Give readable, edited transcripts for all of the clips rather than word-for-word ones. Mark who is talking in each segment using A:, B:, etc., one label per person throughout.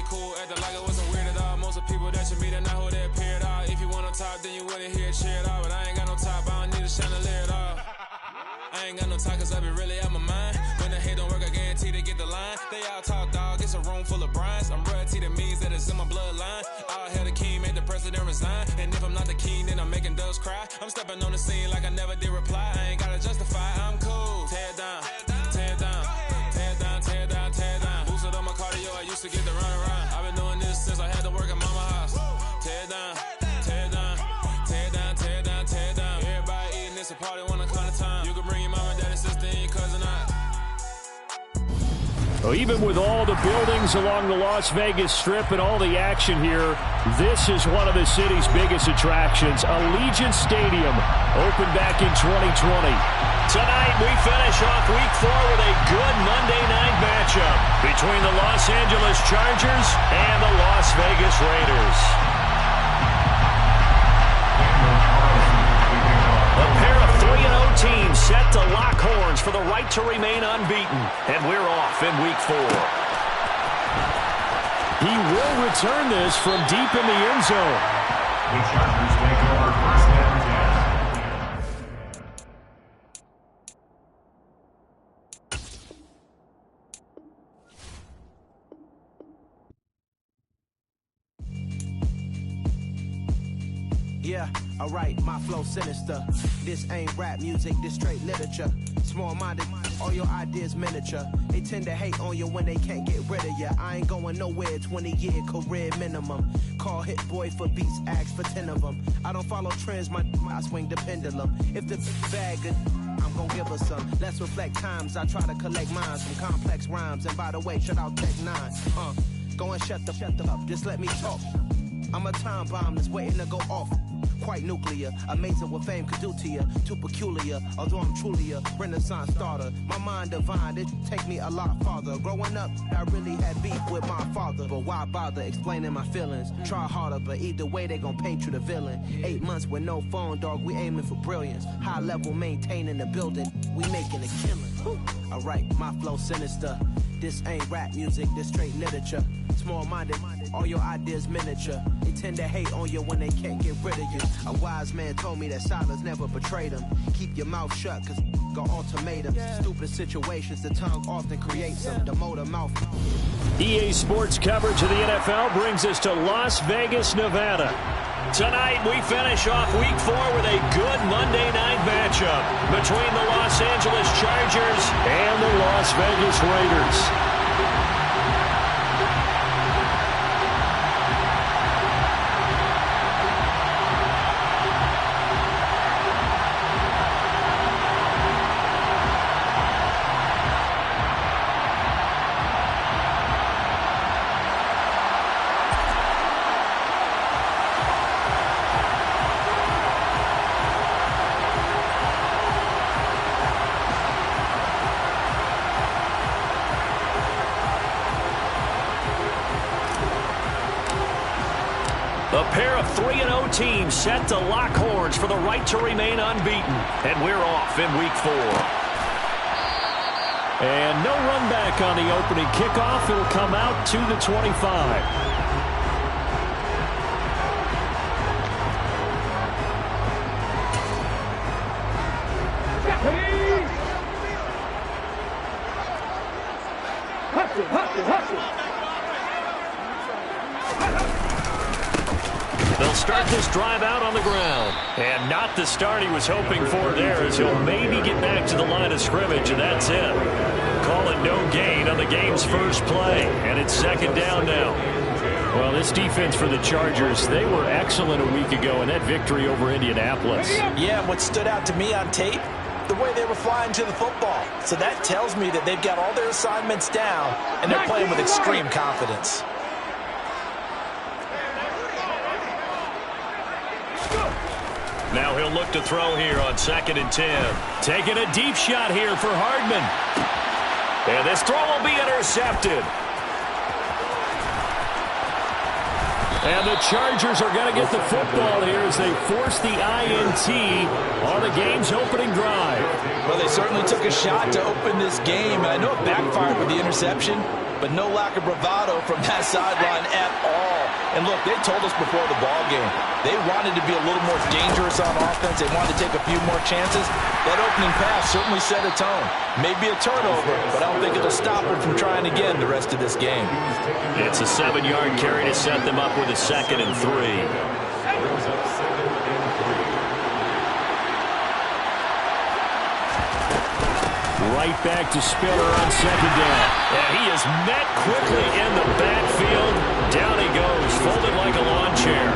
A: cool, acting like it wasn't weird at all. Most of the people that you meet are not who they appear at all. If you want on top, then you wouldn't hear a cheer at all. But I ain't got no top, I don't need a chandelier at all. I ain't got no talk, cause I be really out my mind. When the hate don't work, I guarantee they get the line. They all talk, dog, it's a room full of brines. I'm royalty, that means that it's in my bloodline. All hail the king, make the president resign. And if I'm not the king, then I'm making doves cry. I'm stepping on the scene like I never did reply. I ain't gotta justify, I'm cool. Tear it down, tear it down, tear it down, tear it down, tear it down. Boosted on my cardio, I used to get the run around. I've been doing this since I had to work at mama house. Tear it down, tear it down, tear it down, tear it down, tear it down. Everybody eating this a party when I come to time. You can bring your mama, daddy, sister, and your cousin out.
B: Well, even with all the buildings along the Las Vegas Strip and all the action here, this is one of the city's biggest attractions. Allegiant Stadium opened back in 2020.
C: Tonight we finish off Week 4 with a good Monday night matchup between the Los Angeles Chargers and the Las Vegas Raiders. A pair of 3-0 teams set to lock horns for the right to remain unbeaten. And we're off in Week 4.
B: He will return this from deep in the end zone.
D: The Chargers take over first and 10.
E: Yeah, alright, my flow sinister. This ain't rap music, this straight literature. Small-minded, all your ideas miniature. They tend to hate on you when they can't get rid of you. I ain't going nowhere, 20-year career minimum. Call Hit Boy for beats, ask for 10 of them. I don't follow trends, I swing the pendulum. If the bag good, I'm gon' give her some. Let's reflect times, I try to collect minds from complex rhymes. And by the way, shut out Tech 9. Go and shut the up, just let me talk. I'm a time bomb that's waiting to go off. Quite nuclear, amazing what fame could do to you. Too peculiar, although I'm truly a renaissance starter. My mind divine, it take me a lot farther. Growing up, I really had beef with my father. But why bother explaining my feelings? Try harder, but either way they gon' paint you the villain. 8 months with no phone, dog, we aiming for brilliance. High level maintaining the building, we making a killing. Alright, my flow sinister. This ain't rap music, this straight literature. Small-minded, all your ideas miniature. They tend to hate on you when they can't get rid of you. A wise man told me that silence never betrayed him. Keep your mouth shut, cause got ultimatums. Stupid situations, the tongue often creates them. The motor mouth.
B: EA Sports coverage of the NFL brings us to Las Vegas, Nevada.
C: Tonight we finish off Week 4 with a good Monday night matchup between the Los Angeles Chargers
B: and the Las Vegas Raiders.
C: A pair of 3-0 teams set to lock horns for the right to remain unbeaten. And we're off in Week 4.
B: And no run back on the opening kickoff. It'll come out to the 25.
C: They'll start this drive out on the ground. And not the start he was hoping for there, as he'll maybe get back to the line of scrimmage, and that's it. Call it no gain on the game's first play, and it's second down now.
B: Well, this defense for the Chargers, they were excellent a week ago in that victory over Indianapolis.
F: Yeah, and what stood out to me on tape, the way they were flying to the football. So that tells me that they've got all their assignments down, and they're playing with extreme confidence.
C: Now he'll look to throw here on 2nd and 10.
B: Taking a deep shot here for Hardman.
C: And this throw will be intercepted.
B: And the Chargers are going to get the football here as they force the INT on the game's opening drive.
F: Well, they certainly took a shot to open this game, and I know it backfired with the interception, but no lack of bravado from that sideline at all. And look, they told us before the ball game, they wanted to be a little more dangerous on offense. They wanted to take a few more chances. That opening pass certainly set a tone. Maybe a turnover, but I don't think it'll stop them from trying again the rest of this game.
C: It's a 7-yard carry to set them up with a 2nd and 3.
B: Right back to Spiller on 2nd down.
C: And he is met quickly in the backfield. Down he goes, folded like a lawn chair.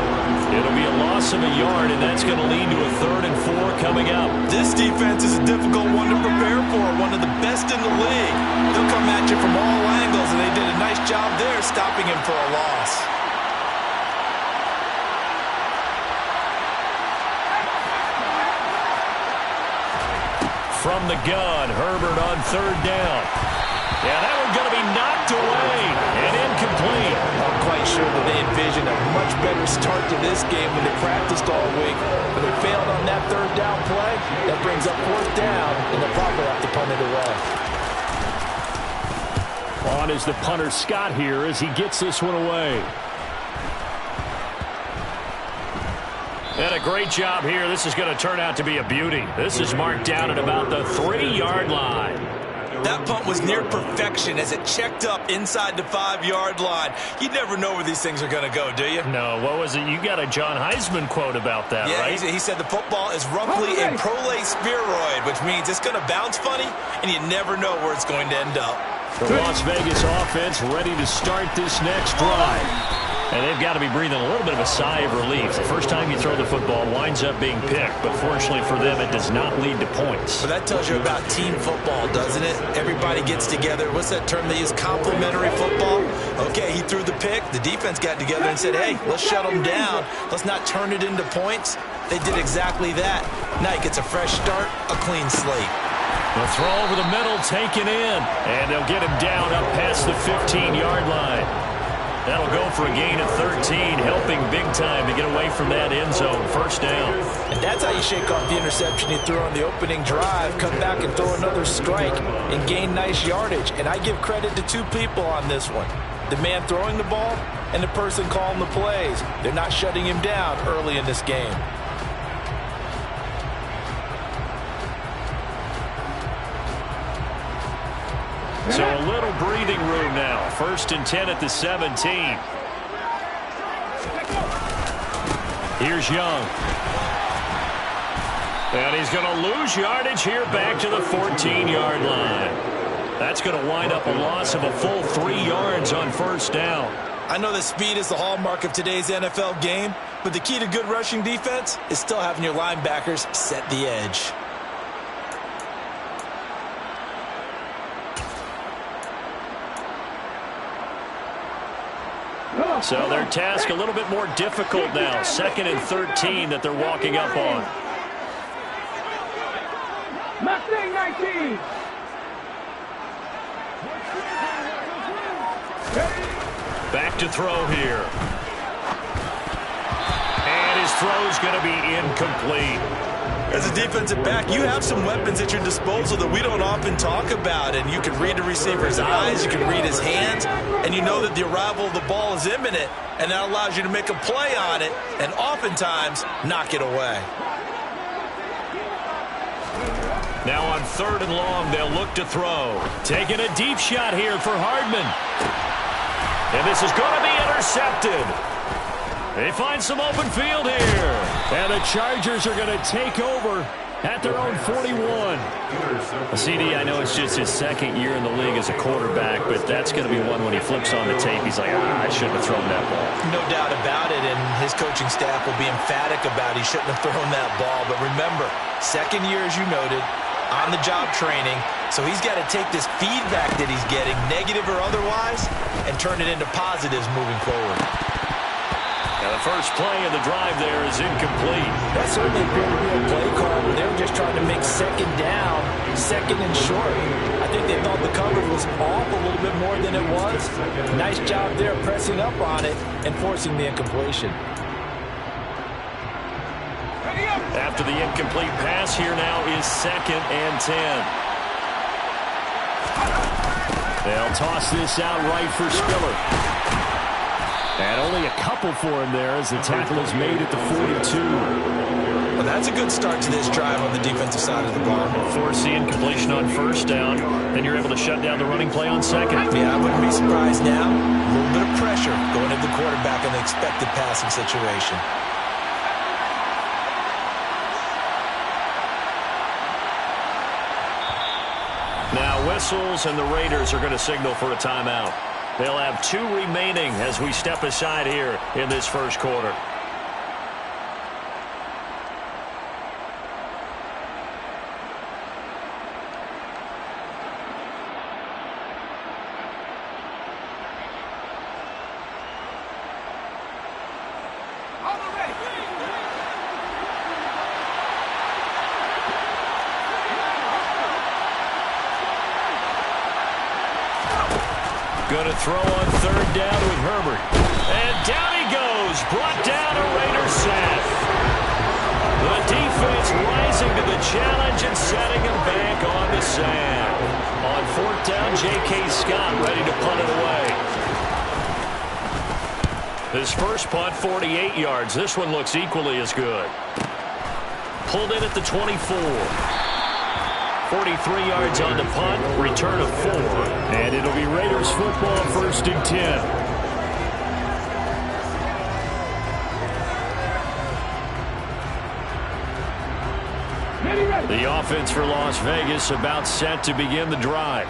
C: It'll be a loss of a yard, and that's going to lead to a 3rd and 4 coming up.
F: This defense is a difficult one to prepare for, one of the best in the league. They'll come at you from all angles, and they did a nice job there stopping him for a loss.
C: From the gun, Herbert on 3rd down. Yeah, that one's going to be knocked away and incomplete.
F: I'm quite sure that they envisioned a much better start to this game when they practiced all week. But they failed on that 3rd down play. That brings up 4th down, and they'll probably have to punt it away.
B: On is the punter Scott here as he gets this one away.
C: And a great job here. This is going to turn out to be a beauty. This is marked down at about the 3-yard line.
F: That punt was near perfection as it checked up inside the 5-yard line. You never know where these things are going to go, do you?
C: No, what was it? You got a John Heisman quote about that, right?
F: Yeah, he said the football is roughly a prolate spheroid, which means it's going to bounce funny, and you never know where it's going to end up.
B: The Las Vegas offense ready to start this next drive.
C: And they've got to be breathing a little bit of a sigh of relief. The first time you throw the football winds up being picked, but fortunately for them, it does not lead to points.
F: But that tells you about team football, doesn't it? Everybody gets together. What's that term they use? Complementary football? Okay, he threw the pick. The defense got together and said, hey, let's shut them down. Let's not turn it into points. They did exactly that. Now he gets a fresh start, a clean slate.
C: The throw over the middle taken in, and they'll get him down up past the 15-yard line. That'll go for a gain of 13, helping big time to get away from that end zone. 1st down.
F: And that's how you shake off the interception he threw on the opening drive, come back and throw another strike and gain nice yardage. And I give credit to 2 people on this one. The man throwing the ball and the person calling the plays. They're not shutting him down early in this game.
C: So a little breathing room now. 1st and 10 at the 17. Here's Young. And he's going to lose yardage here back to the 14-yard line. That's going to wind up a loss of a full 3 yards on 1st down.
F: I know that speed is the hallmark of today's NFL game, but the key to good rushing defense is still having your linebackers set the edge.
C: So their task a little bit more difficult now. 2nd and 13 that they're walking up on.
G: Mustang 19.
C: Back to throw here. And his throw's going to be incomplete.
F: As a defensive back, you have some weapons at your disposal that we don't often talk about. And you can read the receiver's eyes, you can read his hands, and you know that the arrival of the ball is imminent. And that allows you to make a play on it and oftentimes knock it away.
C: Now on 3rd and long, they'll look to throw. Taking a deep shot here for Hardman. And this is going to be intercepted. They find some open field here.
B: And the Chargers are going to take over at their own 41.
C: CD, I know it's just his 2nd year in the league as a quarterback, but that's going to be one when he flips on the tape. He's like, I shouldn't have thrown that ball.
F: No doubt about it, and his coaching staff will be emphatic about he shouldn't have thrown that ball. But remember, 2nd year, as you noted, on-the-job training. So he's got to take this feedback that he's getting, negative or otherwise, and turn it into positives moving forward.
C: Now the first play of the drive there is incomplete.
F: That certainly appeared to be a play call where they were just trying to make 2nd down, 2nd and short. I think they thought the coverage was off a little bit more than it was. Nice job there pressing up on it and forcing the incompletion.
C: After the incomplete pass, here now is 2nd and 10.
B: They'll toss this out right for Spiller. And only a couple for him there as the tackle is made at the 42.
F: Well, that's a good start to this drive on the defensive side of the ball.
C: Force the incompletion on first down, then you're able to shut down the running play on second.
F: Yeah, I wouldn't be surprised now. A little bit of pressure going into the quarterback in the expected passing situation.
C: Now whistles, and the Raiders are going to signal for a timeout. They'll have 2 remaining as we step aside here in this first quarter. Going to throw on third down with Herbert. And down he goes. Brought down a Raiders sack. The defense rising to the challenge and setting him back on the sack. On fourth down, J.K. Scott ready to punt it away. His first punt, 48 yards. This one looks equally as good. Pulled in at the 24. 43 yards on the punt, return of 4.
B: And it'll be Raiders football, 1st and 10. The offense for Las Vegas about set to begin the drive.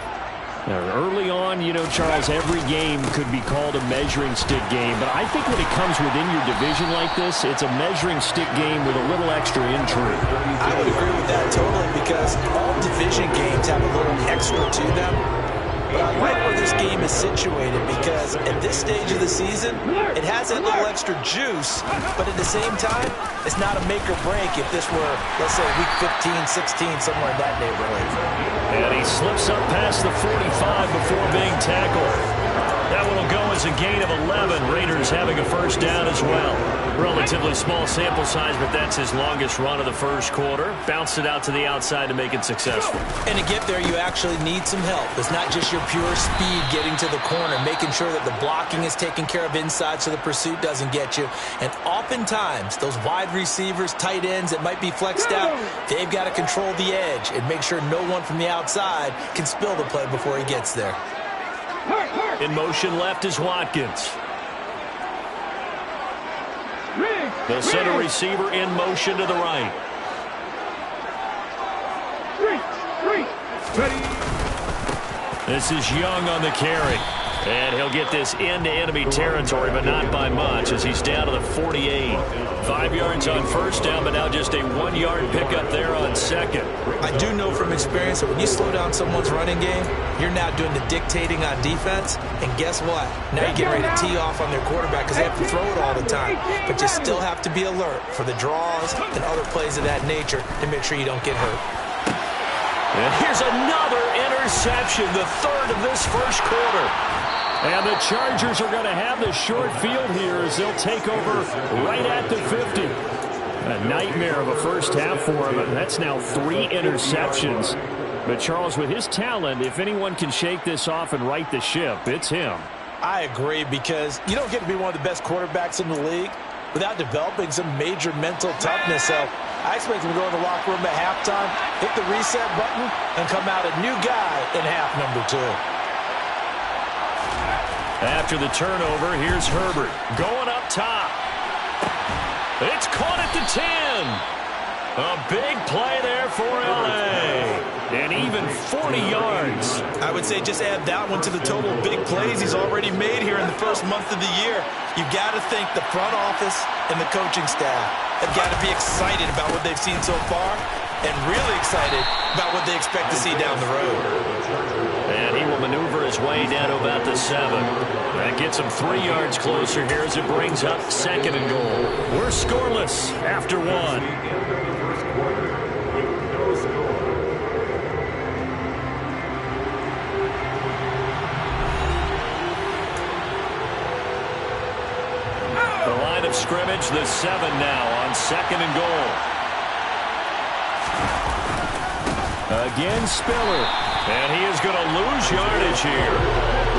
B: Now, early on, you know, Charles, every game could be called a measuring stick game, but I think when it comes within your division like this, it's a measuring stick game with a little extra intrigue.
F: I would agree with that totally because all division games have a little extra to them. But I like where this game is situated because at this stage of the season, it has that little extra juice, but at the same time, it's not a make or break if this were, let's say, week 15, 16, somewhere in that neighborhood.
C: And he slips up past the 45 before being tackled. That one will go as a gain of 11. Raiders having a first down as well. Relatively small sample size, but that's his longest run of the first quarter. Bounced it out to the outside to make it successful.
F: And to get there, you actually need some help. It's not just your pure speed getting to the corner, making sure that the blocking is taken care of inside so the pursuit doesn't get you. And oftentimes, those wide receivers, tight ends that might be flexed out, they've got to control the edge and make sure no one from the outside can spill the play before he gets there.
C: In motion left is Watkins. They'll send a receiver in motion to the right. This is Young on the carry. And he'll get this into enemy territory, but not by much as he's down to the 48. 5 yards on first down, but now just a 1-yard pickup there on second.
F: I do know from experience that when you slow down someone's running game, you're now doing the dictating on defense. And guess what? Now you're getting ready to tee off on their quarterback because they have to throw it all the time. But you still have to be alert for the draws and other plays of that nature to make sure you don't get hurt.
C: And here's another interception, the third of this first quarter.
B: And the Chargers are going to have the short field here as they'll take over right at the 50. A nightmare of a first half for him, and that's now 3 interceptions. But Charles, with his talent, if anyone can shake this off and right the ship, it's him.
F: I agree because you don't get to be one of the best quarterbacks in the league without developing some major mental toughness. So I expect him to go in the locker room at halftime, hit the reset button, and come out a new guy in half number 2.
C: After the turnover, here's Herbert going up top. It's caught at the 10. A big play there for L.A. And even 40 yards.
F: I would say just add that one to the total of big plays he's already made here in the first month of the year. You've got to think the front office and the coaching staff have got to be excited about what they've seen so far and really excited about what they expect to see down the road.
C: And he will maneuver his way down to about the 7. That gets him 3 yards closer here as it brings up 2nd and goal. We're scoreless after 1. The line of scrimmage, the 7 now on 2nd and goal.
B: Again, Spiller.
C: And he is going to lose yardage here.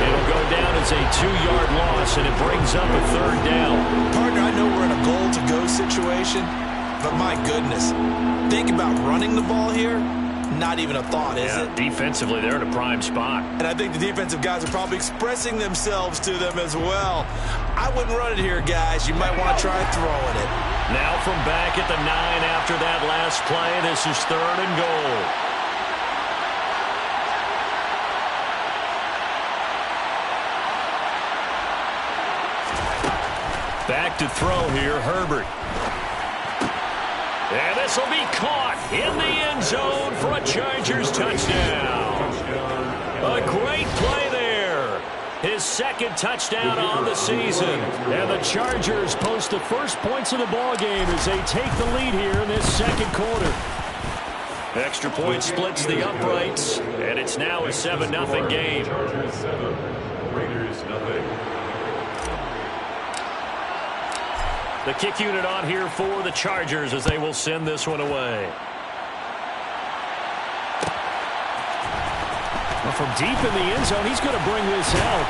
C: It'll go down as a 2-yard loss, and it brings up a 3rd down.
F: Partner, I know we're in a goal-to-go situation, but my goodness, think about running the ball here. Not even a thought, is it?
C: Defensively, they're in a prime spot.
F: And I think the defensive guys are probably expressing themselves to them as well. I wouldn't run it here, guys. You might want to try throwing it.
C: Now from back at the 9 after that last play, this is 3rd and goal. Back to throw here, Herbert. And this will be caught in the end zone for a Chargers touchdown. A great play there. His 2nd touchdown on the season.
B: And the Chargers post the first points of the ball game as they take the lead here in this 2nd quarter.
C: Extra point splits the uprights, and it's now a 7-0 game.
D: Chargers 7, Raiders nothing.
C: The kick unit on here for the Chargers as they will send this one away.
B: Well, from deep in the end zone, he's going to bring this out.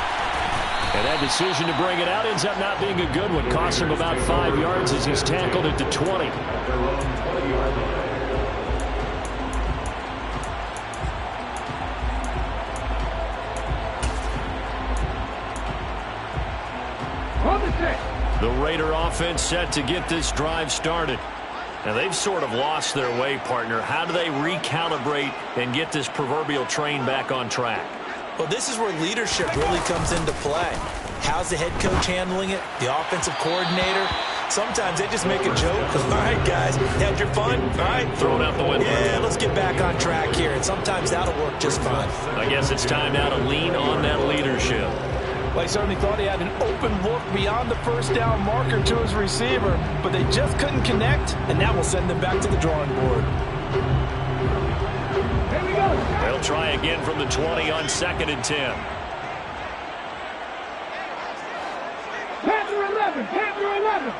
B: And that decision to bring it out ends up not being a good one. Costs him about 5 yards as he's tackled at the 20. The Raider offense set to get this drive started.
C: Now, they've sort of lost their way, partner. How do they recalibrate and get this proverbial train back on track?
F: Well, this is where leadership really comes into play. How's the head coach handling it? The offensive coordinator? Sometimes they just make a joke. All right, guys, had your fun? All right.
C: Throw it out the window.
F: Yeah, let's get back on track here. And sometimes that'll work just fine.
C: I guess it's time now to lean on that leadership.
H: Well, he certainly thought he had an open look beyond the first down marker to his receiver, but they just couldn't connect, and that will send them back to the drawing board.
G: Here we go.
C: They'll try again from the 20 on 2nd and 10.
G: Panther 11. Panther 11.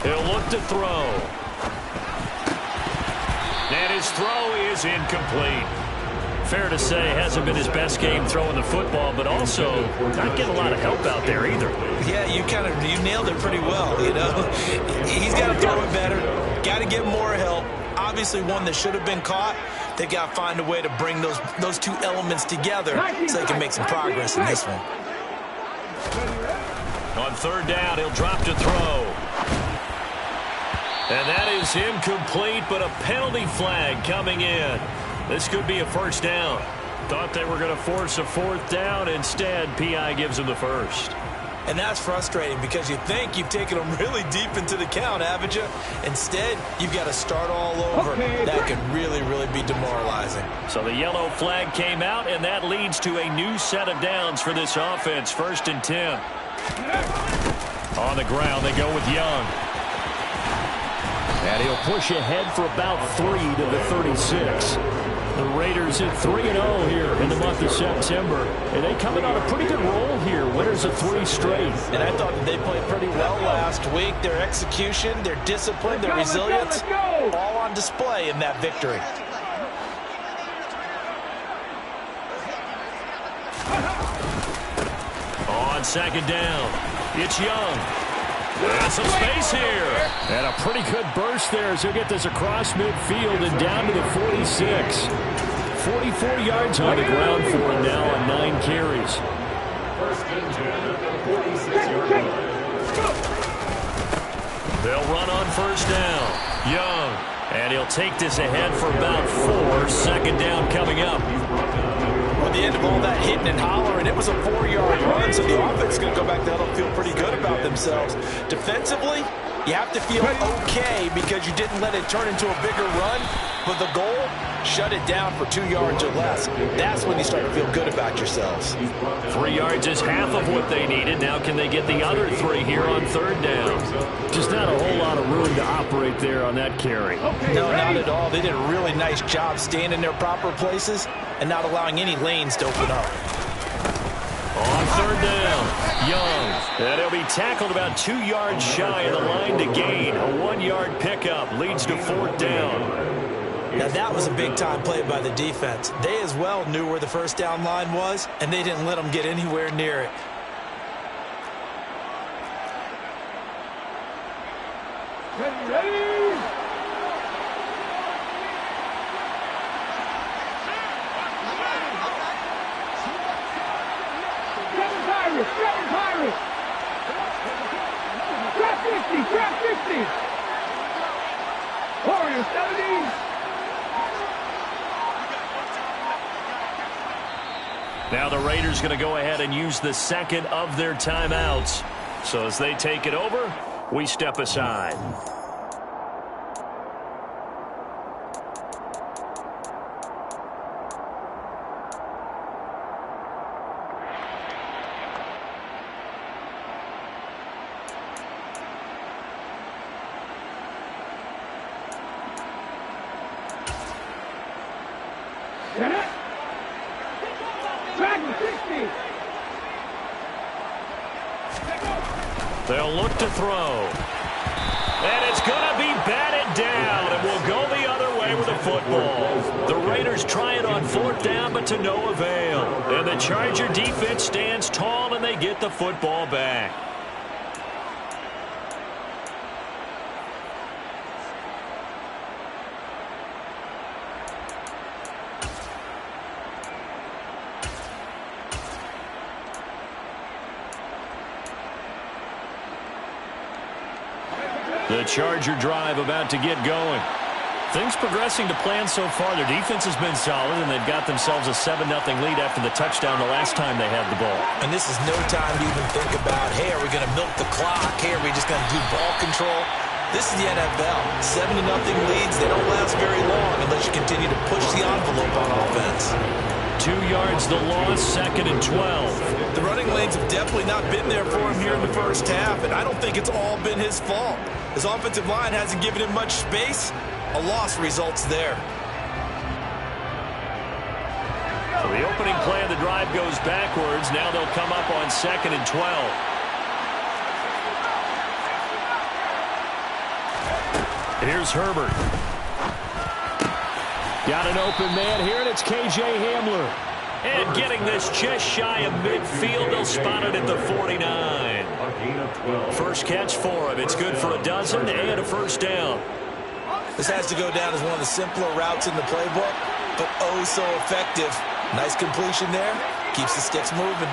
C: He'll look to throw. And his throw is incomplete. Fair to say, hasn't been his best game throwing the football, but also not getting a lot of help out there either.
F: Yeah, you nailed it pretty well, you know. He's got to throw it better, got to get more help. Obviously one that should have been caught. They got to find a way to bring those two elements together so they can make some progress in this one.
C: On 3rd down, he'll drop to throw. And that is incomplete, but a penalty flag coming in. This could be a 1st down. Thought they were going to force a 4th down. Instead, P.I. gives them the 1st.
F: And that's frustrating because you think you've taken them really deep into the count, haven't you? Instead, you've got to start all over. That could really, really be demoralizing.
C: So the yellow flag came out, and that leads to a new set of downs for this offense. 1st and 10. On the ground, they go with Young.
B: And he'll push ahead for about 3 to the 36. The Raiders at 3-0 here in the month of September. And they coming on a pretty good roll here. Winners of 3 straight.
F: And I thought that they played pretty well last week. Their execution, their discipline, their resilience, all on display in that victory.
C: On 2nd down, it's Young. And some space here.
B: And a pretty good burst there as he'll get this across midfield and down to the 46. 44 yards on the ground for him now on 9 carries.
D: 1st and 10, 46-yard line.
C: They'll run on 1st down. Young. And he'll take this ahead for about 4. 2nd down coming up.
F: At the end of all that hitting and hollering, it was a 4-yard run, so the offense is going to go back there and feel pretty good about themselves. Defensively, you have to feel okay because you didn't let it turn into a bigger run, but the goal, shut it down for 2 yards or less. That's when you start to feel good about yourselves.
C: 3 yards is half of what they needed. Now can they get the other 3 here on 3rd down?
B: Just not a whole lot of room to operate there on that carry.
F: No, not at all. They did a really nice job staying in their proper places and not allowing any lanes to open up.
C: On third down. Young. And he'll be tackled about 2 yards shy of the line to gain. A 1-yard pickup leads to fourth down.
H: Now that was a big-time play by the defense. They as well knew where the first down line was, and they didn't let them get anywhere near it.
G: Ready? Pirates! Trap 50! Warriors 70!
C: Now the Raiders going to go ahead and use the second of their timeouts. So as they take it over, we step aside. They'll look to throw. And it's going to be batted down, and will go the other way with the football. The Raiders try it on fourth down, but to no avail. And the Charger defense stands tall, and they get the football back. The Charger drive about to get going. Things progressing to plan so far. Their defense has been solid, and they've got themselves a 7-0 lead after the touchdown the last time they had the ball.
H: And this is no time to even think about, hey, are we going to milk the clock? Hey, are we just going to do ball control? This is the NFL. 7-0 leads, they don't last very long unless you continue to push the envelope on offense.
C: 2 yards the loss, 2nd and 12.
H: The running lanes have definitely not been there for him here in the first half, and I don't think it's all been his fault. His offensive line hasn't given him much space. A loss results there.
C: So the opening play of the drive goes backwards. Now they'll come up on 2nd and 12. Here's Herbert.
B: Got an open man here, and it's K.J. Hamler.
C: And getting this just shy of midfield, they'll spot it at the 49. First catch for him. It's good for a dozen and a first down.
H: This has to go down as one of the simpler routes in the playbook, but oh so effective. Nice completion there. Keeps the sticks moving.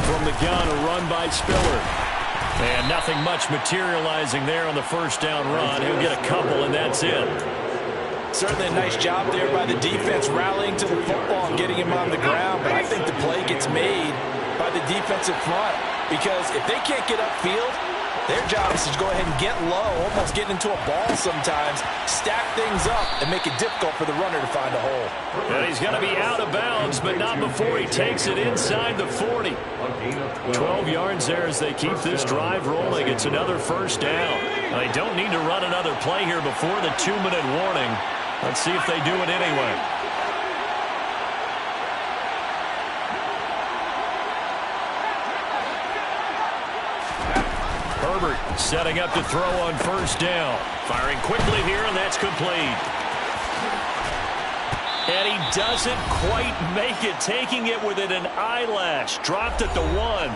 C: From the gun, a run by Spiller. And nothing much materializing there on the first down run. He'll get a couple, and that's it.
H: Certainly a nice job there by the defense rallying to the football and getting him on the ground, but I think the play gets made by the defensive front because if they can't get upfield, their job is to go ahead and get low, almost get into a ball sometimes, stack things up, and make it difficult for the runner to find a hole.
C: And he's going to be out of bounds, but not before he takes it inside the 40. 12 yards there as they keep this drive rolling. It's another first down. Now, they don't need to run another play here before the 2-minute warning. Let's see if they do it anyway. Herbert setting up to throw on first down. Firing quickly here, and that's complete. And he doesn't quite make it, taking it within an eyelash. Dropped at the 1.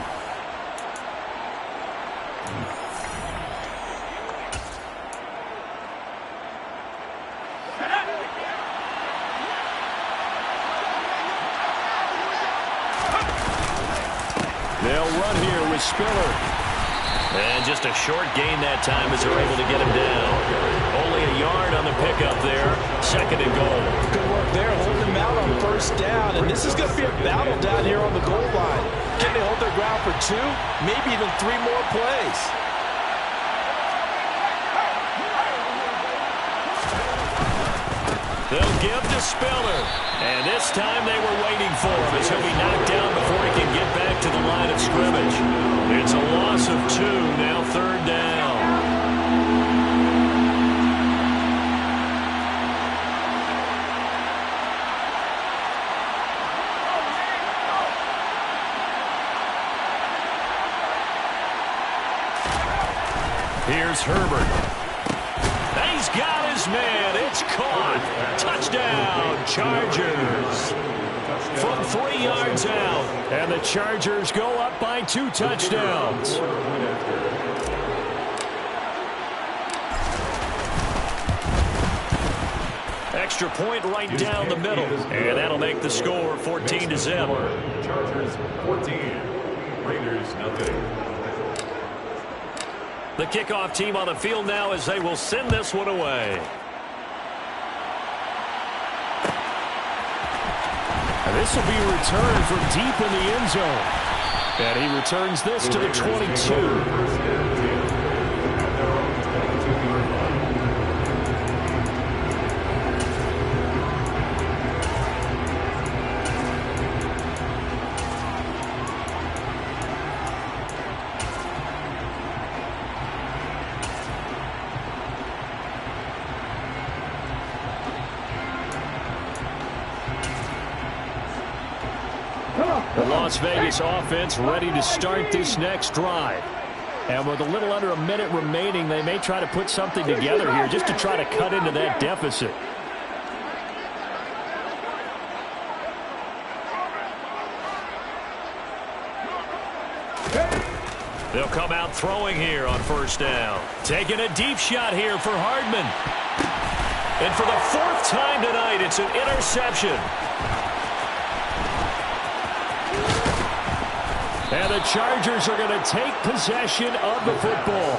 C: They'll run here with Spiller. And just a short gain that time as they're able to get him down. Only a yard on the pickup there. 2nd and goal.
H: Good work there, holding him out on first down. And this is going to be a battle down here on the goal line. Can they hold their ground for 2, maybe even 3 more plays?
C: They'll give to Spiller. And this time they were waiting for him as he'll be knocked down before he can get back to the line of scrimmage. It's a loss of 2, now 3rd down. Here's Herbert. He's got his man. It's caught. Touchdown, Chargers. From 3 yards out. And the Chargers go up by 2 touchdowns. Extra point right down the middle. And that'll make the score 14-0.
D: Chargers 14. Raiders nothing.
C: The kickoff team on the field now as they will send this one away.
B: And this will be a return from deep in the end zone. And he returns this to the 22. The Las Vegas offense ready to start this next drive. And with a little under a minute remaining, they may try to put something together here just to try to cut into that deficit.
C: They'll come out throwing here on first down. Taking a deep shot here for Hardman. And for the 4th time tonight, it's an interception. And the Chargers are going to take possession of the football.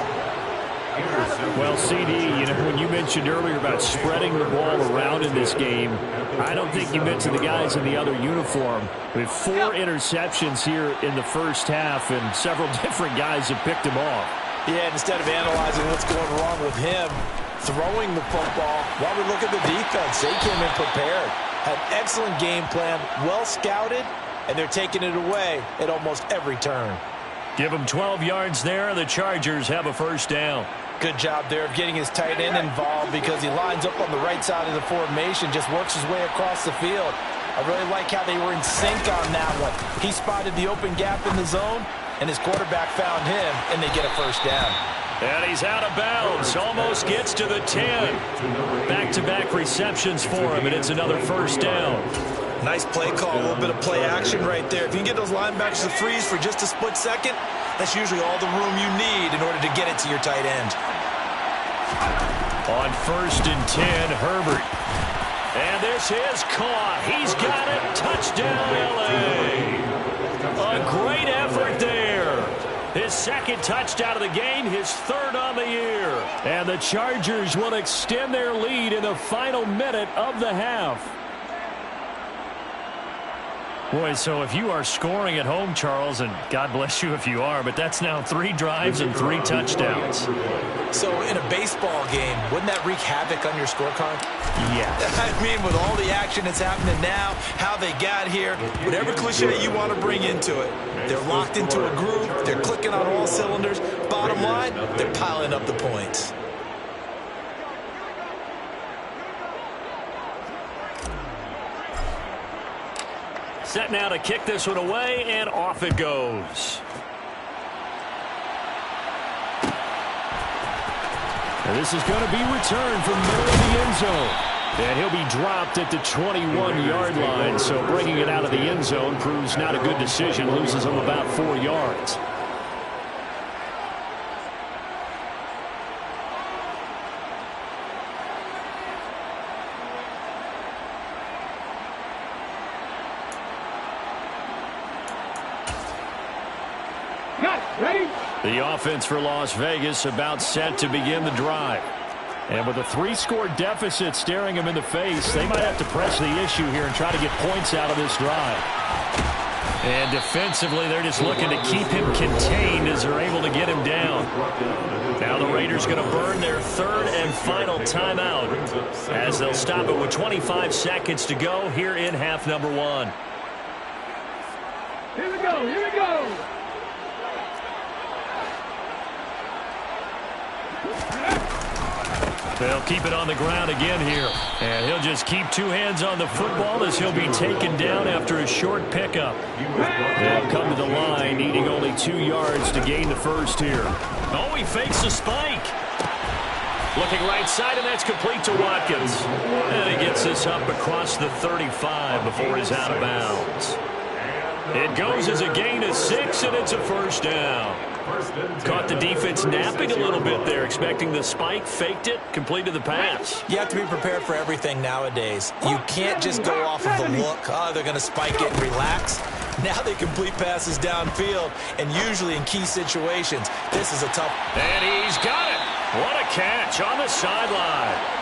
C: Well, CD, you know, when you mentioned earlier about spreading the ball around in this game, I don't think you mentioned the guys in the other uniform. We have 4 interceptions here in the first half, and several different guys have picked him off.
H: Yeah, instead of analyzing what's going wrong with him, throwing the football, while we look at the defense, they came in prepared. Had an excellent game plan, well scouted, and they're taking it away at almost every turn.
C: Give them 12 yards there. The Chargers have a first down.
H: Good job there of getting his tight end involved because he lines up on the right side of the formation, just works his way across the field. I really like how they were in sync on that one. He spotted the open gap in the zone, and his quarterback found him, and they get a first down.
C: And he's out of bounds. Almost gets to the 10. Back-to-back receptions for him, and it's another first down.
H: Nice play call, a little bit of play action right there. If you can get those linebackers to freeze for just a split second, that's usually all the room you need in order to get it to your tight end.
C: On 1st and 10, Herbert. And this is caught. He's got it. Touchdown, L.A. A great effort there. His 2nd touchdown of the game, his 3rd on the year. And the Chargers will extend their lead in the final minute of the half. Boy, so if you are scoring at home, Charles, and God bless you if you are, but that's now 3 drives and 3 touchdowns.
H: So in a baseball game, wouldn't that wreak havoc on your scorecard?
C: Yeah.
H: I mean, with all the action that's happening now, how they got here, whatever cliche you want to bring into it, they're locked into a groove, they're clicking on all cylinders. Bottom line, they're piling up the points.
C: Set now to kick this one away, and off it goes.
B: And this is going to be returned from middle of the end zone. And he'll be dropped at the 21-yard line, so bringing it out of the end zone proves not a good decision, loses him about 4 yards. The offense for Las Vegas about set to begin the drive. And with a 3-score deficit staring them in the face, they might have to press the issue here and try to get points out of this drive. And defensively, they're just looking to keep him contained as they're able to get him down. Now the Raiders going to burn their 3rd and final timeout as they'll stop it with 25 seconds to go here in half number 1.
G: Here we go, here we go.
C: They'll keep it on the ground again here. And he'll just keep two hands on the football as he'll be taken down after a short pickup. They'll come to the line, needing only 2 yards to gain the first here. Oh, he fakes a spike. Looking right side, and that's complete to Watkins. And he gets this up across the 35 before he's out of bounds. It goes as a gain of 6, and it's a first down. Caught the defense napping a little bit there, expecting the spike, faked it, completed the pass.
H: You have to be prepared for everything nowadays. You can't just go off of the look, oh, they're going to spike it and relax. Now they complete passes downfield, and usually in key situations, this is a tough.
C: And he's got it. What a catch on the sideline.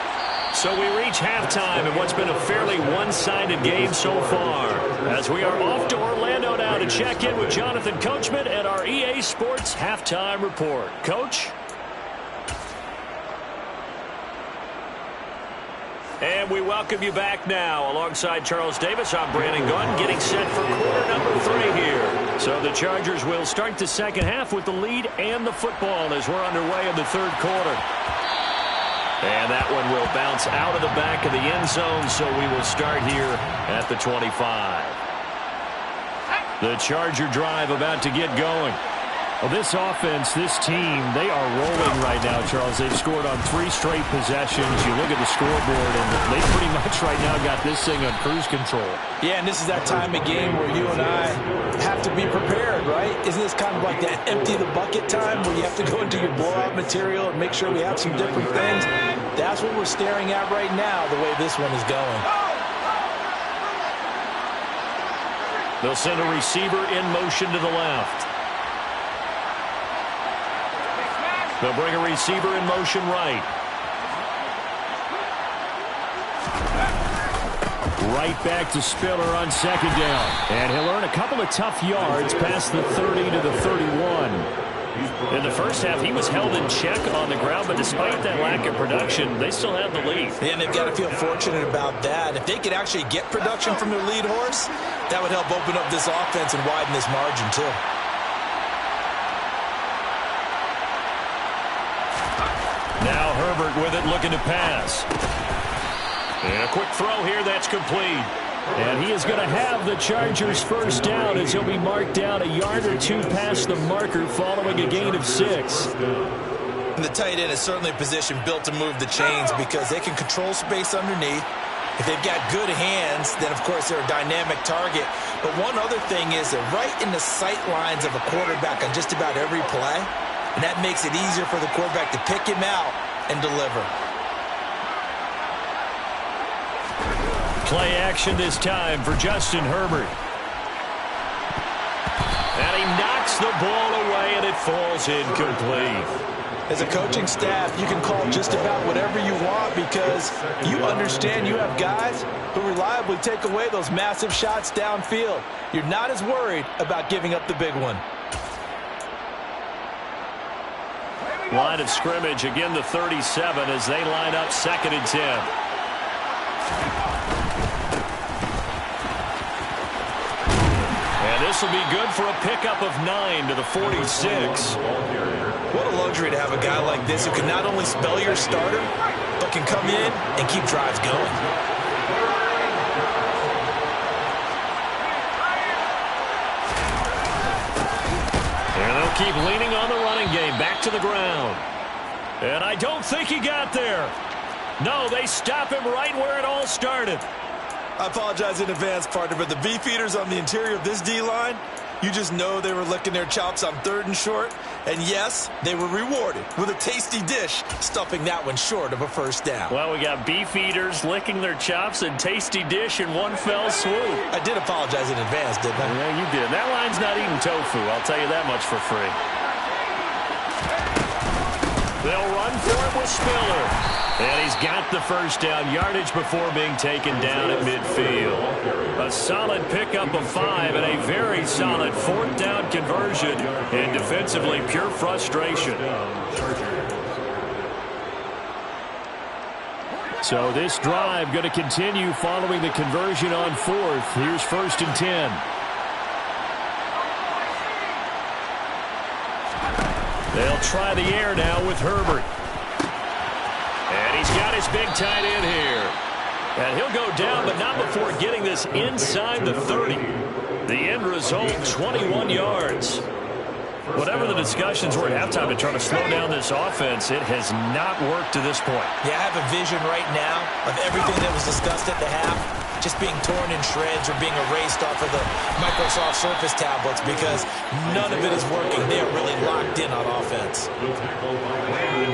C: So we reach halftime in what's been a fairly one-sided game so far. As we are off to Orlando now to check in with Jonathan Coachman at our EA Sports Halftime Report. Coach? And we welcome you back now. Alongside Charles Davis, I'm Brandon Gaudin, getting set for quarter number 3 here. So the Chargers will start the second half with the lead and the football as we're underway in the third quarter. And that one will bounce out of the back of the end zone, so we will start here at the 25. The Charger drive about to get going.
B: Well, this offense, this team, they are rolling right now, Charles. They've scored on 3 straight possessions. You look at the scoreboard, and they pretty much right now got this thing on cruise control.
H: Yeah, and this is that time of game where you and I have to be prepared, right? Isn't this kind of like that empty the bucket time where you have to go into your blowout material and make sure we have some different things? That's what we're staring at right now, the way this one is going.
C: They'll send a receiver in motion to the left. They'll bring a receiver in motion right.
B: Right back to Spiller on second down. And he'll earn a couple of tough yards past the 30 to the 31.
C: In the first half, he was held in check on the ground, but despite that lack of production, they still have the lead.
H: And they've got to feel fortunate about that. If they could actually get production from their lead horse, that would help open up this offense and widen this margin, too.
C: Now Herbert with it, looking to pass. And a quick throw here, that's complete.
B: And he is going to have the Chargers first down as he'll be marked down a yard or 2 past the marker following a gain of 6.
H: And the tight end is certainly a position built to move the chains because they can control space underneath. If they've got good hands, then, of course, they're a dynamic target. But one other thing is they're right in the sight lines of a quarterback on just about every play. And that makes it easier for the quarterback to pick him out and deliver.
C: Play action this time for Justin Herbert. And he knocks the ball away, and it falls incomplete.
H: As a coaching staff, you can call just about whatever you want because you understand you have guys who reliably take away those massive shots downfield. You're not as worried about giving up the big one.
C: Line of scrimmage, again the 37 as they line up 2nd and 10. And this will be good for a pickup of 9 to the 46.
H: What a luxury to have a guy like this who can not only spell your starter, but can come in and keep drives going.
C: Keep leaning on the running game. Back to the ground. And I don't think he got there. No, they stop him right where it all started.
H: I apologize in advance, partner, but the beefeaters on the interior of this D-line, you just know they were licking their chops on 3rd and short. And yes, they were rewarded with a tasty dish, stuffing that one short of a first down.
C: Well, we got beef eaters licking their chops and tasty dish in one fell swoop.
H: I did apologize in advance, didn't I?
C: Yeah, you did. That line's not eating tofu, I'll tell you that much for free. They'll run for it with Spiller. And he's got the first down yardage before being taken down at midfield. A solid pickup of 5 and a very solid 4th down conversion. And defensively, pure frustration.
B: So this drive going to continue following the conversion on 4th. Here's 1st and 10. They'll try the air now with Herbert.
C: And He's got his big tight end here. And he'll go down, but not before getting this inside the 30. The end result, 21 yards. Whatever the discussions were at halftime to try to slow down this offense, it has not worked to this point.
H: Yeah, I have a vision right now of everything that was discussed at the half just being torn in shreds or being erased off of the Microsoft Surface tablets because none of it is working. They are really locked in on offense.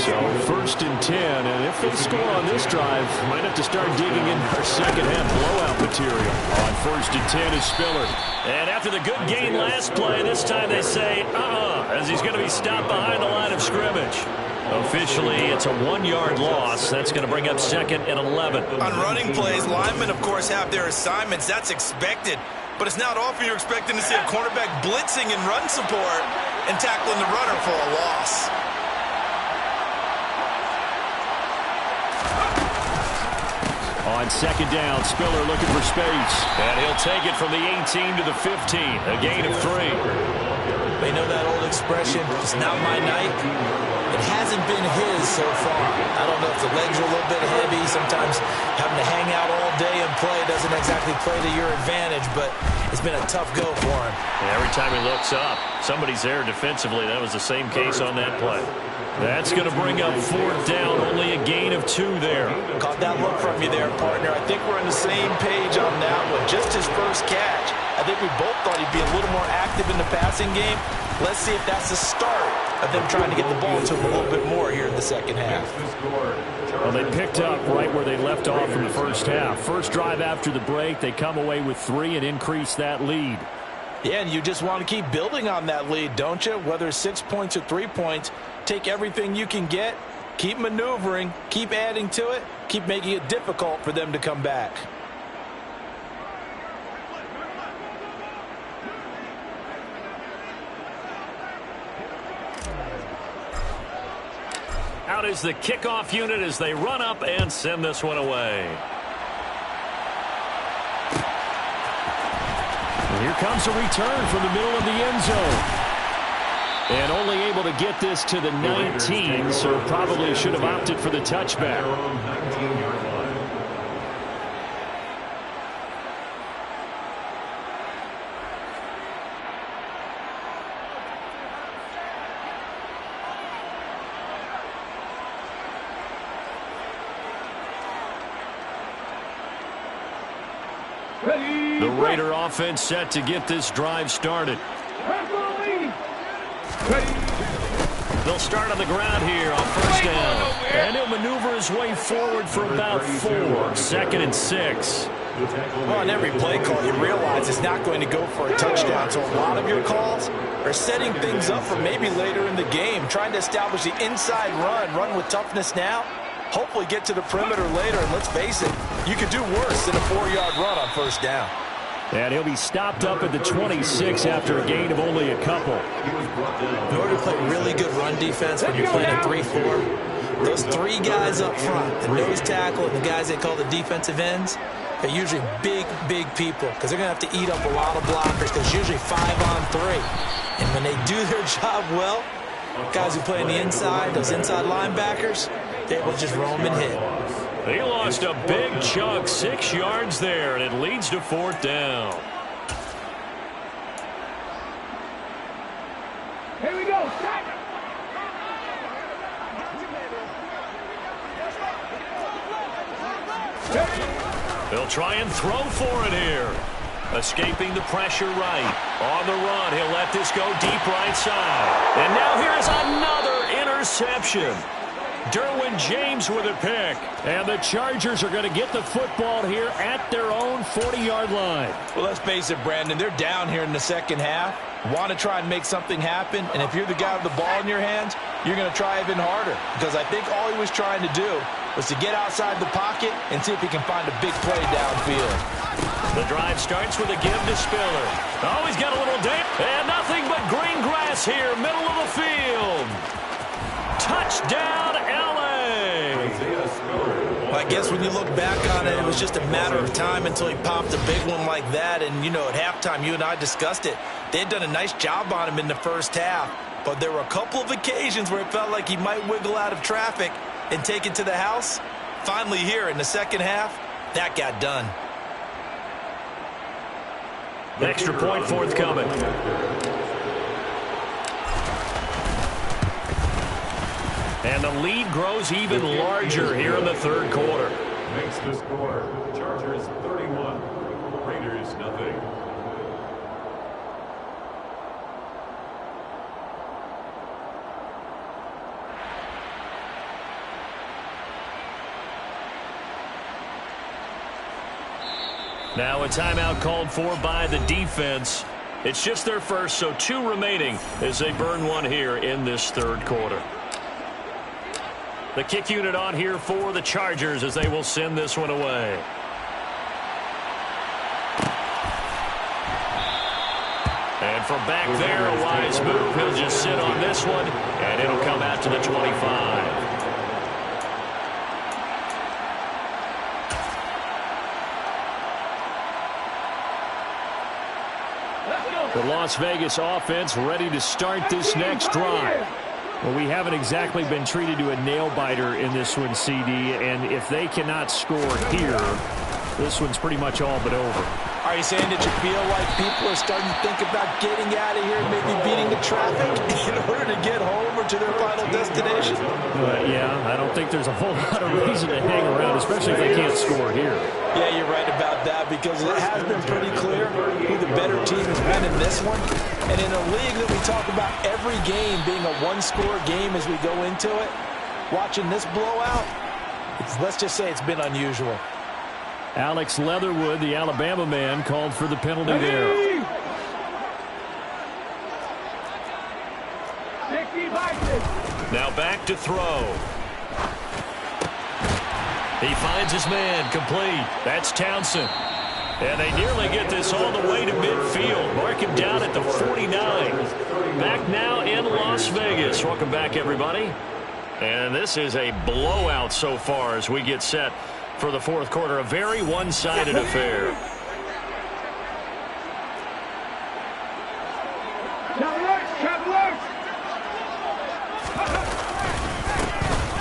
B: So 1st and 10, and if they score on this drive, might have to start digging in our second-half blowout material. On 1st and 10 is Spiller.
C: And after the good game last play, this time they say, as he's going to be stopped behind the line of scrimmage. Officially, it's a 1-yard loss. That's going to bring up 2nd and 11.
I: On running plays, linemen, of course, have their assignments. That's expected. But it's not often you're expecting to see a cornerback blitzing in run support and tackling the runner for a loss.
B: On 2nd down, Spiller looking for space.
C: And he'll take it from the 18 to the 15, a gain of 3.
H: They know that old expression, it's not my night. It hasn't been his so far. I don't know if the legs are a little bit heavy. Sometimes having to hang out all day and play doesn't exactly play to your advantage, but it's been a tough go for him.
C: And every time he looks up, somebody's there defensively. That was the same case on that play. That's going to bring up 4th down, only a gain of 2 there.
H: Caught that look from you there, partner. I think we're on the same page on that one. Just his first catch. I think we both thought he'd be a little more active in the passing game. Let's see if that's the start of them trying to get the ball to him a little bit more here in the second half.
B: Well, they picked up right where they left off in the first half. First drive after the break, they come away with 3 and increase that lead.
H: Yeah, and you just want to keep building on that lead, don't you? Whether it's 6 points or 3 points, take everything you can get, keep maneuvering, keep adding to it, keep making it difficult for them to come back.
C: Out is the kickoff unit as they run up and send this one away.
B: And here comes a return from the middle of the end zone. And only able to get this to the 19, so probably should have opted for the touchback. The Raider offense set to get this drive started.
C: They'll start on the ground here on 1st down.
B: And he'll maneuver his way forward for about 4. 2nd and 6.
H: Well, on every play call, you realize it's not going to go for a touchdown. So a lot of your calls are setting things up for maybe later in the game, trying to establish the inside run with toughness now. Hopefully get to the perimeter later, and let's face it, you could do worse than a 4-yard run on 1st down.
B: And he'll be stopped up at the 26 after a gain of only a couple.
H: In order to play really good run defense when you're playing a 3-4, those 3 guys up front, the nose tackle and the guys they call the defensive ends, are usually big, big people because they're going to have to eat up a lot of blockers because usually 5-on-3. And when they do their job well, guys who play on the inside, those inside linebackers, they're able to just roam and hit.
C: He lost a big chunk, 6 yards there, and it leads to 4th down.
G: Here we go.
C: They'll try and throw for it here. Escaping the pressure right. On the run, he'll let this go deep right side. And now here's another interception.
B: Derwin James with a pick. And the Chargers are going to get the football here at their own 40-yard line.
H: Well, let's face it, Brandon. They're down here in the second half. Want to try and make something happen. And if you're the guy with the ball in your hands, you're going to try even harder. Because I think all he was trying to do was to get outside the pocket and see if he can find a big play downfield.
C: The drive starts with a give to Spiller. Oh, he's got a little dip. And nothing but green grass here, middle of the field. Touchdown, L.A.
H: Well, I guess when you look back on it, it was just a matter of time until he popped a big one like that. And, you know, at halftime, you and I discussed it. They had done a nice job on him in the first half. But there were a couple of occasions where it felt like he might wiggle out of traffic and take it to the house.
I: Finally here in the second half, that got done.
C: Extra point forthcoming. And the lead grows even larger here in the third quarter.
D: Makes the score. Chargers 31, Raiders nothing.
C: Now a timeout called for by the defense. It's just their first, so 2 remaining as they burn one here in this third quarter. The kick unit on here for the Chargers as they will send this one away. And from back there, a wise move. He'll just sit on this one, and it'll come out to the 25.
B: The Las Vegas offense ready to start this next drive. Well, we haven't exactly been treated to a nail-biter in this one, CD, and if they cannot score here, this one's pretty much all but over.
H: Are you saying that you feel like people are starting to think about getting out of here, maybe beating the traffic in order to get home or to their final destination?
B: Yeah, I don't think there's a whole lot of reason to hang around, especially if they can't score here.
H: Yeah, you're right about that because it has been pretty clear who the better team has been in this one. And in a league that we talk about every game being a one-score game as we go into it, watching this blowout, let's just say it's been unusual.
B: Alex Leatherwood, the Alabama man, called for the penalty there.
C: Now back to throw. He finds his man, complete. That's Townsend. And they nearly get this all the way to midfield. Mark him down at the 49. Back now in Las Vegas. Welcome back, everybody. And this is a blowout so far as we get set for the fourth quarter. A very one-sided affair.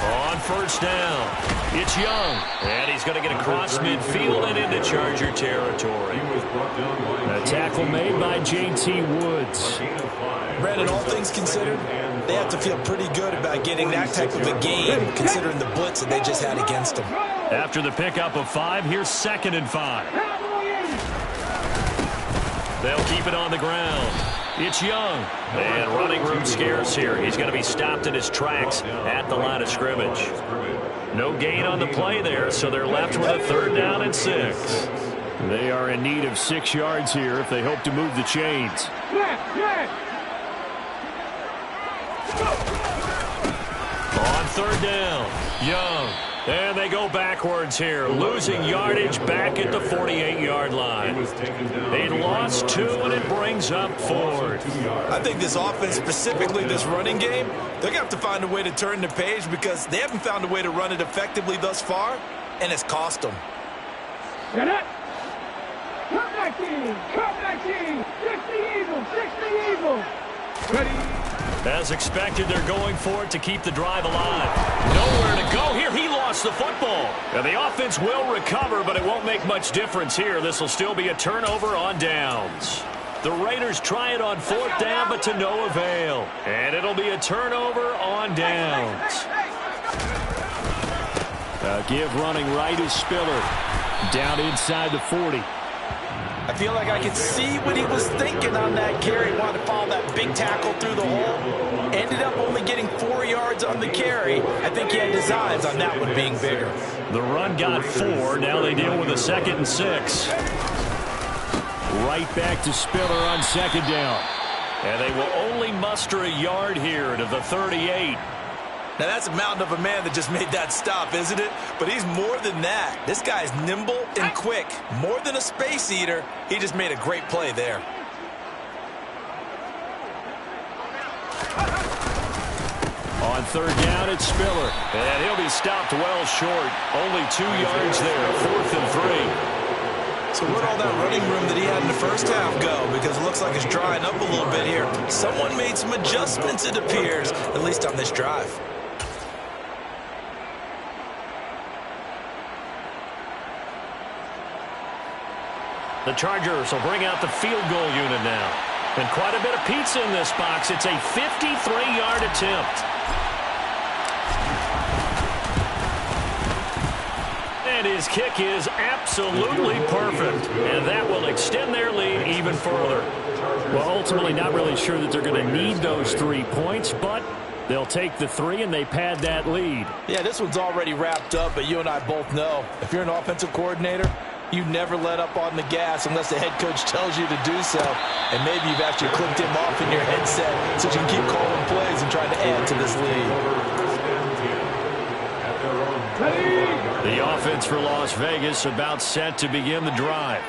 C: On first down, it's Young. And he's going to get across midfield and into Charger territory.
B: A tackle made by J.T. Woods.
H: Brandon, all things considered, they have to feel pretty good about getting that type of a game, considering the blitz that they just had against them.
C: After the pickup of 5, here's 2nd and 5. They'll keep it on the ground. It's Young. And running room scarce here. He's going to be stopped in his tracks at the line of scrimmage. No gain on the play there, so they're left with a 3rd down and 6.
B: They are in need of 6 yards here if they hope to move the chains.
C: On 3rd down, Young. And they go backwards here, losing yardage back at the 48-yard line. They lost 2, and it brings up 4th.
I: I think this offense, specifically this running game, they're going to have to find a way to turn the page because they haven't found a way to run it effectively thus far, and it's cost them.
G: Get it! Cut that team! 60 Eagles! Ready?
C: As expected, they're going for it to keep the drive alive. Nowhere to go here. He lost the football. And the offense will recover, but it won't make much difference here. This will still be a turnover on downs. The Raiders try it on 4th down, but to no avail. And it'll be a turnover on downs.
B: Give running right is Spiller. Down inside the 40.
H: I feel like I could see what he was thinking on that carry. Wanted to follow that big tackle through the hole. Ended up only getting 4 yards on the carry. I think he had designs on that one being bigger.
C: The run got 4. Now they deal with a 2nd and 6.
B: Right back to Spiller on 2nd down.
C: And they will only muster a yard here to the 38.
I: Now, that's a mountain of a man that just made that stop, isn't it? But he's more than that. This guy's nimble and quick. More than a space eater. He just made a great play there.
B: On 3rd down, it's Spiller.
C: And he'll be stopped well short. Only 2 yards there. 4th and 3.
I: So where'd all that running room that he had in the first half go? Because it looks like it's drying up a little bit here. Someone made some adjustments, it appears, at least on this drive.
C: The Chargers will bring out the field goal unit now. And quite a bit of pizza in this box. It's a 53-yard attempt. And his kick is absolutely perfect. And that will extend their lead even further.
B: Well, ultimately not really sure that they're going to need those 3 points, but they'll take the 3 and they pad that lead.
F: Yeah, this one's already wrapped up, but you and I both know if you're an offensive coordinator, you never let up on the gas unless the head coach tells you to do so. And maybe you've actually clicked him off in your headset so you can keep calling plays and trying to add to this lead.
C: The offense for Las Vegas about set to begin the drive.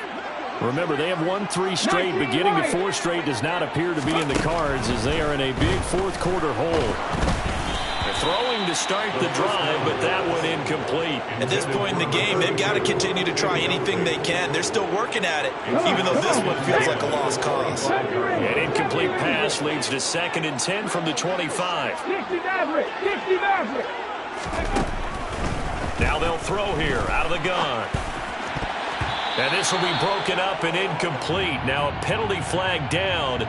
C: Remember, they have won 3 straight, but getting to 4 straight does not appear to be in the cards as they are in a big fourth-quarter hole. They're throwing to start the drive, but that one incomplete.
I: At this point in the game, they've got to continue to try anything they can. They're still working at it, even though this one feels like a lost cause.
C: An incomplete pass leads to 2nd and 10 from the 25. Now they'll throw here out of the gun. And this will be broken up and incomplete. Now a penalty flag down,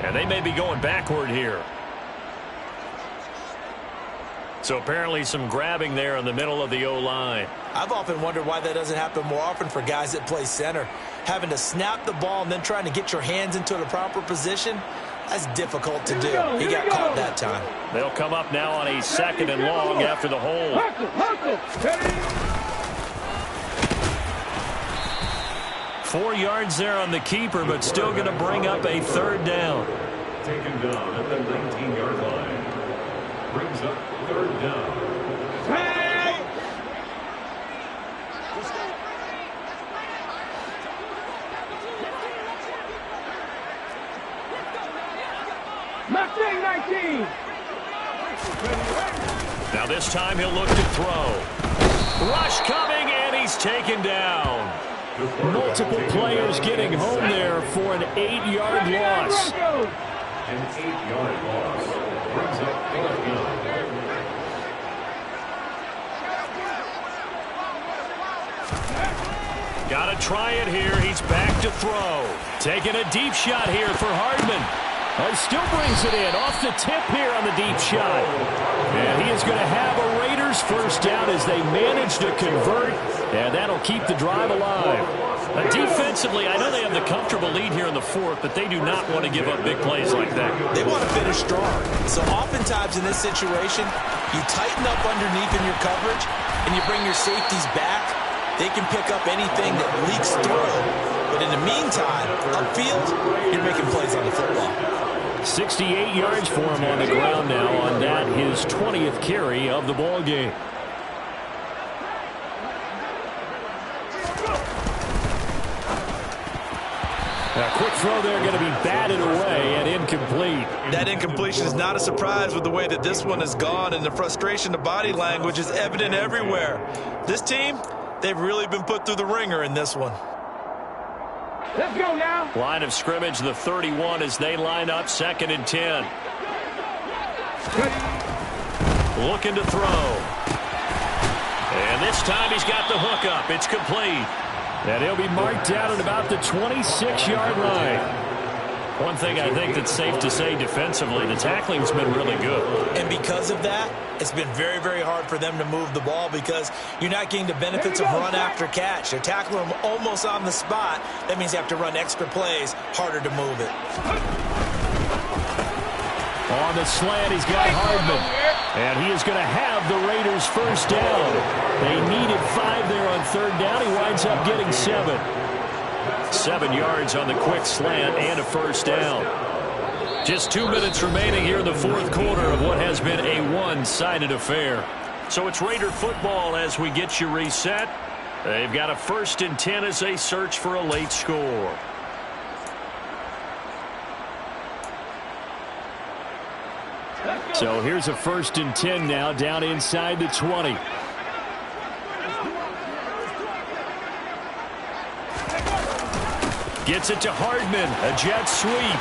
C: and they may be going backward here. So apparently some grabbing there in the middle of the O-line.
H: I've often wondered why that doesn't happen more often for guys that play center. Having to snap the ball and then trying to get your hands into the proper position, that's difficult to do. He got caught that time.
C: They'll come up now on a 2nd and long after the hold. 4 yards there on the keeper, but still going to bring up a 3rd down.
D: Taken down at the 19-yard line. Brings up 3rd down.
C: Now this time he'll look to throw. Rush coming, and he's taken down.
B: Multiple players getting home there for an 8-yard loss.
D: An 8-yard loss. Brings up 4th down.
C: Got to try it here. He's back to throw. Taking a deep shot here for Hardman.
B: He still brings it in off the tip here on the deep shot. And he is going to have a Raiders 1st down as they manage to convert. And that'll keep the drive alive.
C: Defensively, I know they have the comfortable lead here in the 4th, but they do not want to give up big plays like that.
H: They want to finish strong. So oftentimes in this situation, you tighten up underneath in your coverage and you bring your safeties back. They can pick up anything that leaks through. But in the meantime, upfield, you're making plays on the football.
B: 68 yards for him on the ground now on that, his 20th carry of the ball game. A quick throw there going to be batted away and incomplete.
I: That incompletion is not a surprise with the way that this one has gone, and the frustration, the body language is evident everywhere. This team, they've really been put through the ringer in this one.
G: Let's go now.
C: Line of scrimmage, the 31 as they line up 2nd and 10. Looking to throw. And this time he's got the hook up. It's complete.
B: And he'll be marked down at about the 26-yard line.
C: One thing I think that's safe to say defensively, the tackling's been really good.
H: And because of that, it's been very, very hard for them to move the ball because you're not getting the benefits of run after catch. They're tackling them almost on the spot. That means you have to run extra plays, harder to move it.
B: On the slant, he's got Hardman. And he is going to have the Raiders 1st down. They needed 5 there on 3rd down. He winds up getting 7.
C: 7 yards on the quick slant and a 1st down. Just 2 minutes remaining here in the 4th quarter of what has been a one-sided affair. So it's Raider football as we get you reset. They've got a 1st and 10 as they search for a late score.
B: So here's a 1st and 10 now down inside the 20.
C: Gets it to Hardman, a jet sweep.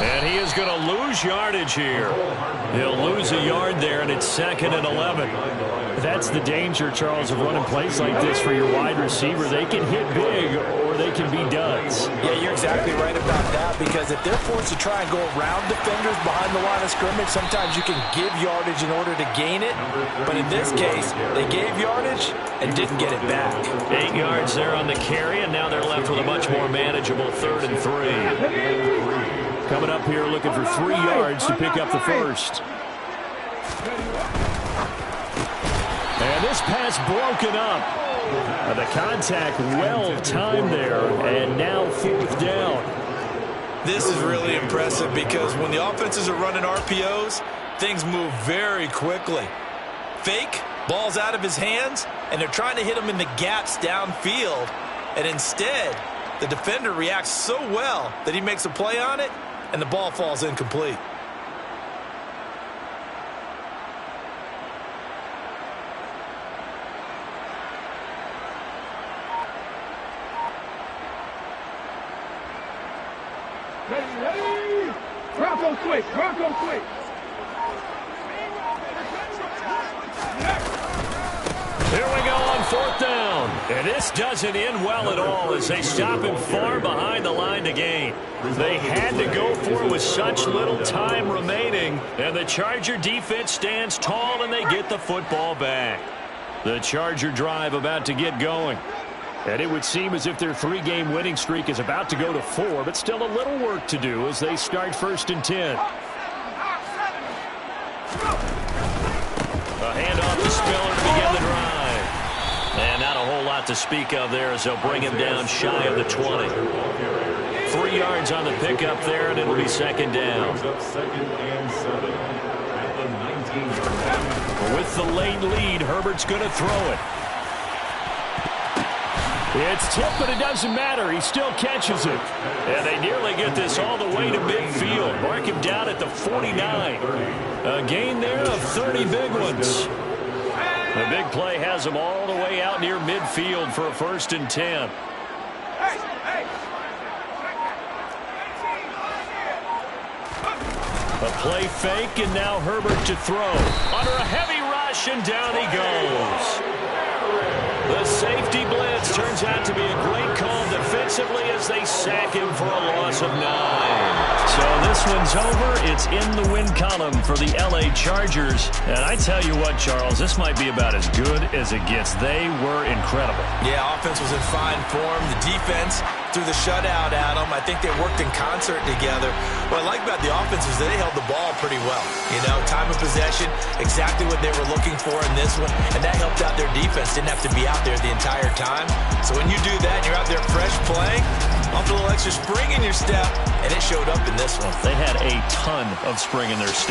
C: And he is going to lose yardage here. He'll lose a yard there, and it's 2nd and 11.
B: That's the danger, Charles, of running plays like this for your wide receiver. They can hit big or they can be duds.
H: Yeah, you're exactly right about that, because if they're forced to try and go around defenders behind the line of scrimmage, sometimes you can give yardage in order to gain it. But in this case, they gave yardage and didn't get it back.
C: 8 yards there on the carry, and now they're left with a much more manageable 3rd and 3.
B: Coming up here looking for 3 yards to pick up the first. And this pass broken up. The contact well timed there, and now 4th down.
I: This is really impressive because when the offenses are running RPOs, things move very quickly. Fake, ball's out of his hands, and they're trying to hit him in the gaps downfield. And instead, the defender reacts so well that he makes a play on it, and the ball falls incomplete.
G: Ready. Bronco quick. Bronco quick.
C: Here we go on 4th down. And this doesn't end well at all as they stop him far behind the line to gain. They had to go for it with such little time remaining. And the Charger defense stands tall and they get the football back. The Charger drive about to get going.
B: And it would seem as if their 3-game winning streak is about to go to 4, but still a little work to do as they start 1st and 10.
C: A handoff to Spiller to begin the drive. And not a whole lot to speak of there as they'll bring him down shy of the 20. 3 yards on the pickup there, and it'll be 2nd down.
B: With the late lead, Herbert's going to throw it. It's tipped, but it doesn't matter. He still catches it.
C: And they nearly get this all the way to midfield. Mark him down at the 49. A gain there of 30 big ones. The big play has them all the way out near midfield for a 1st and 10. A play fake, and now Herbert to throw. Under a heavy rush, and down he goes. The safety blitz turns out to be a great call defensively as they sack him for a loss of 9.
B: So this one's over. It's in the win column for the LA Chargers.
C: And I tell you what, Charles, this might be about as good as it gets. They were incredible.
I: Yeah, offense was in fine form. The defense threw the shutout at them. I think they worked in concert together. What I like about the offense is that they held the ball pretty well. You know, time of possession, exactly what they were looking for in this one, and that helped out their defense. Didn't have to be out there the entire time. So when you do that and you're out there fresh playing, off a little extra spring in your step, and it showed up in this one.
C: They had a ton of spring in their step.